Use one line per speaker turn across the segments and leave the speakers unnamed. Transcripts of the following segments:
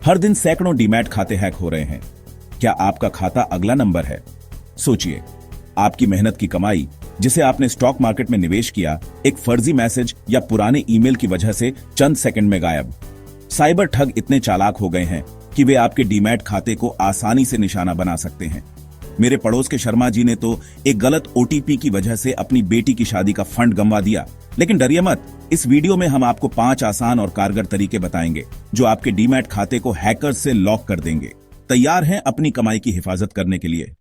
हर दिन सैकड़ों डीमैट खाते हैक हो रहे हैं। क्या आपका खाता अगला नंबर है? सोचिए, आपकी मेहनत की कमाई जिसे आपने स्टॉक मार्केट में निवेश किया, एक फर्जी मैसेज या पुराने ईमेल की वजह से चंद सेकंड में गायब। साइबर ठग इतने चालाक हो गए हैं कि वे आपके डीमैट खाते को आसानी से निशाना बना सकते हैं। मेरे पड़ोस के शर्मा जी ने तो एक गलत ओटीपी की वजह से अपनी बेटी की शादी का फंड गंवा दिया। लेकिन डरिए मत, इस वीडियो में हम आपको 5 आसान और कारगर तरीके बताएंगे जो आपके डीमैट खाते को हैकर्स से लॉक कर देंगे। तैयार हैं अपनी कमाई की हिफाजत करने के लिए?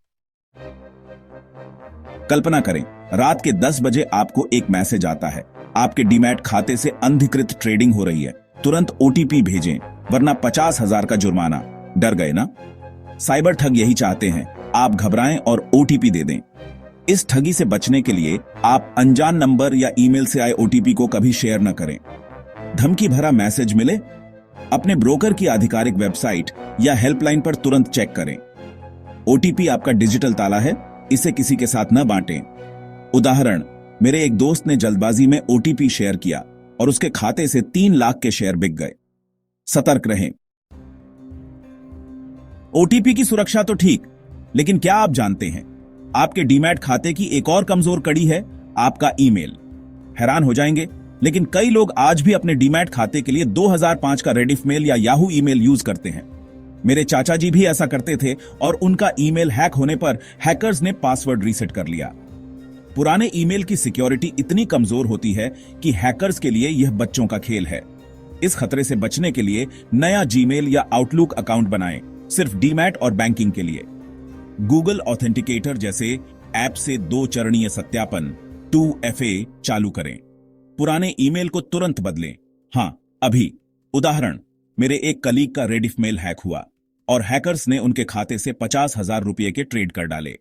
कल्पना करें, रात के 10 बजे आपको एक मैसेज आता है, आपके डीमैट खाते से अनधिकृत ट्रेडिंग हो रही है, तुरंत ओटीपी भेजें वरना 50,000 का जुर्माना। डर गए ना? साइबर ठग यही चाहते हैं, आप घबराएं और ओटीपी दे दें। इस ठगी से बचने के लिए आप अनजान नंबर या ईमेल से आए ओटीपी को कभी शेयर न करें। धमकी भरा मैसेज मिले, अपने ब्रोकर की आधिकारिक वेबसाइट या हेल्पलाइन पर तुरंत चेक करें। ओटीपी आपका डिजिटल ताला है, इसे किसी के साथ न बांटें। उदाहरण, मेरे एक दोस्त ने जल्दबाजी में ओटीपी शेयर किया और उसके खाते से 3 लाख के शेयर बिक गए। सतर्क रहें। ओटीपी की सुरक्षा तो ठीक, लेकिन क्या आप जानते हैं आपके डीमैट खाते की एक और कमजोर कड़ी है, आपका ईमेल। हैरान हो जाएंगे, लेकिन कई लोग आज भी अपने डीमैट खाते के लिए 2005 का रेडिफ मेल या याहू ईमेल यूज करते हैं। मेरे चाचा जी भी ऐसा करते थे और उनका ईमेल हैक होने पर हैकर्स ने पासवर्ड रीसेट कर लिया। पुराने ईमेल की सिक्योरिटी इतनी कमजोर होती है कि हैकर्स के लिए यह बच्चों का खेल है। इस खतरे से बचने के लिए नया जीमेल या आउटलुक अकाउंट बनाएं, सिर्फ डीमैट और बैंकिंग के लिए। गूगल ऑथेंटिकेटर जैसे ऐप से 2 चरणीय सत्यापन 2FA चालू करें। पुराने ईमेल को तुरंत बदलें। हां, अभी। उदाहरण, मेरे एक कलीग का रेडिफ मेल हैक हुआ और हैकर्स ने उनके खाते से 50,000 रुपए के ट्रेड कर डाले।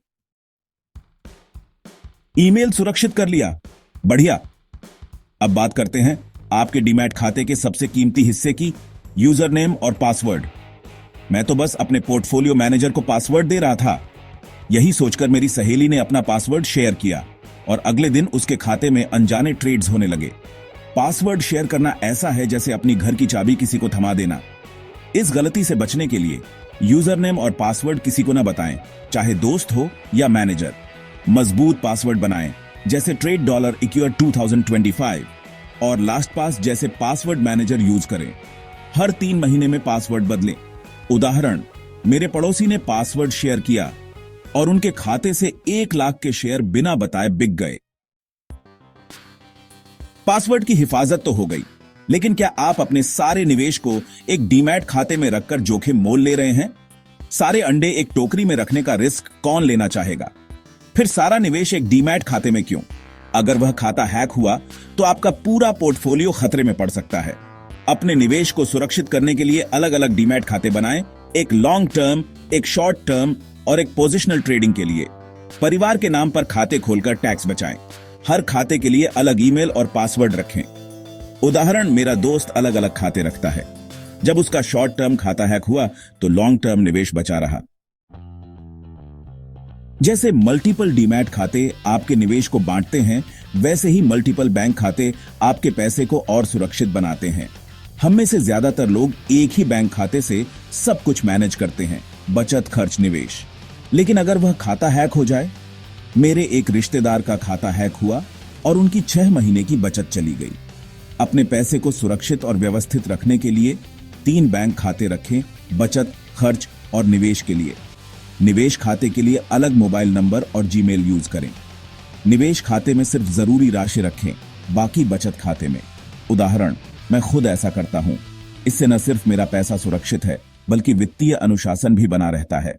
ईमेल सुरक्षित कर लिया, बढ़िया। अब बात करते हैं आपके डीमैट खाते के सबसे कीमती हिस्से की, यूजर नेम और पासवर्ड। मैं तो बस अपने पोर्टफोलियो मैनेजर को पासवर्ड दे रहा था। यही सोचकर मेरी सहेली ने अपना पासवर्ड शेयर किया और अगले दिन उसके खाते में अनजाने ट्रेड्स होने लगे। पासवर्ड शेयर करना ऐसा है जैसे अपनी घर की चाबी किसी को थमा देना। इस गलती से बचने के लिए यूजर नेम और पासवर्ड किसी को न बताएं, चाहे दोस्त हो या मैनेजर। मजबूत पासवर्ड बनाएं, जैसे ट्रेड $2025 और लास्ट पास जैसे पासवर्ड मैनेजर यूज करें। हर 3 महीने में पासवर्ड बदलें। उदाहरण, मेरे पड़ोसी ने पासवर्ड शेयर किया और उनके खाते से 1 लाख के शेयर बिना बताए बिक गए। पासवर्ड की हिफाजत तो हो गई, लेकिन क्या आप अपने सारे निवेश को एक डीमैट खाते में रखकर जोखिम मोल ले रहे हैं? सारे अंडे एक टोकरी में रखने का रिस्क कौन लेना चाहेगा? फिर सारा निवेश एक डीमैट खाते में क्यों? अगर वह खाता हैक हुआ तो आपका पूरा पोर्टफोलियो खतरे में पड़ सकता है। अपने निवेश को सुरक्षित करने के लिए अलग अलग डीमैट खाते बनाएं, एक लॉन्ग टर्म, एक शॉर्ट टर्म और एक पोजिशनल ट्रेडिंग के लिए। परिवार के नाम पर खाते खोलकर टैक्स बचाएं। हर खाते के लिए अलग ईमेल और पासवर्ड रखें। उदाहरण, मेरा दोस्त अलग अलग खाते रखता है। जब उसका शॉर्ट टर्म खाता हैक हुआ तो लॉन्ग टर्म निवेश बचा रहा। जैसे मल्टीपल डीमैट खाते आपके निवेश को बांटते हैं, वैसे ही मल्टीपल बैंक खाते आपके पैसे को और सुरक्षित बनाते हैं। हम में से ज्यादातर लोग एक ही बैंक खाते से सब कुछ मैनेज करते हैं, बचत, खर्च, निवेश। लेकिन अगर वह खाता हैक हो जाए? मेरे एक रिश्तेदार का खाता हैक हुआ और उनकी 6 महीने की बचत चली गई। अपने पैसे को सुरक्षित और व्यवस्थित रखने के लिए 3 बैंक खाते रखें, बचत, खर्च और निवेश के लिए। निवेश खाते के लिए अलग मोबाइल नंबर और जीमेल यूज करें। निवेश खाते में सिर्फ जरूरी राशि रखें, बाकी बचत खाते में। उदाहरण, मैं खुद ऐसा करता हूं। इससे न सिर्फ मेरा पैसा सुरक्षित है, बल्कि वित्तीय अनुशासन भी बना रहता है।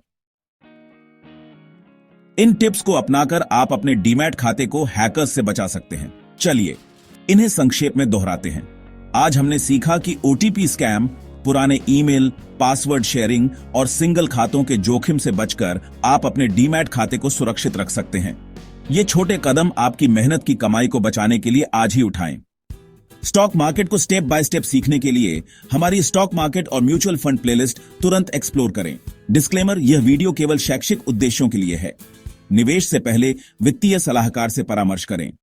इन टिप्स को अपनाकर आप अपने डीमैट खाते को हैकर्स से बचा सकते हैं। चलिए इन्हें संक्षेप में दोहराते हैं। आज हमने सीखा कि ओटीपी स्कैम, पुराने ईमेल, पासवर्ड शेयरिंग और सिंगल खातों के जोखिम से बचकर आप अपने डीमैट खाते को सुरक्षित रख सकते हैं। ये छोटे कदम आपकी मेहनत की कमाई को बचाने के लिए आज ही उठाएं। स्टॉक मार्केट को स्टेप बाय स्टेप सीखने के लिए हमारी स्टॉक मार्केट और म्यूचुअल फंड प्लेलिस्ट तुरंत एक्सप्लोर करें। डिस्क्लेमर, यह वीडियो केवल शैक्षिक उद्देश्यों के लिए है। निवेश से पहले वित्तीय सलाहकार से परामर्श करें।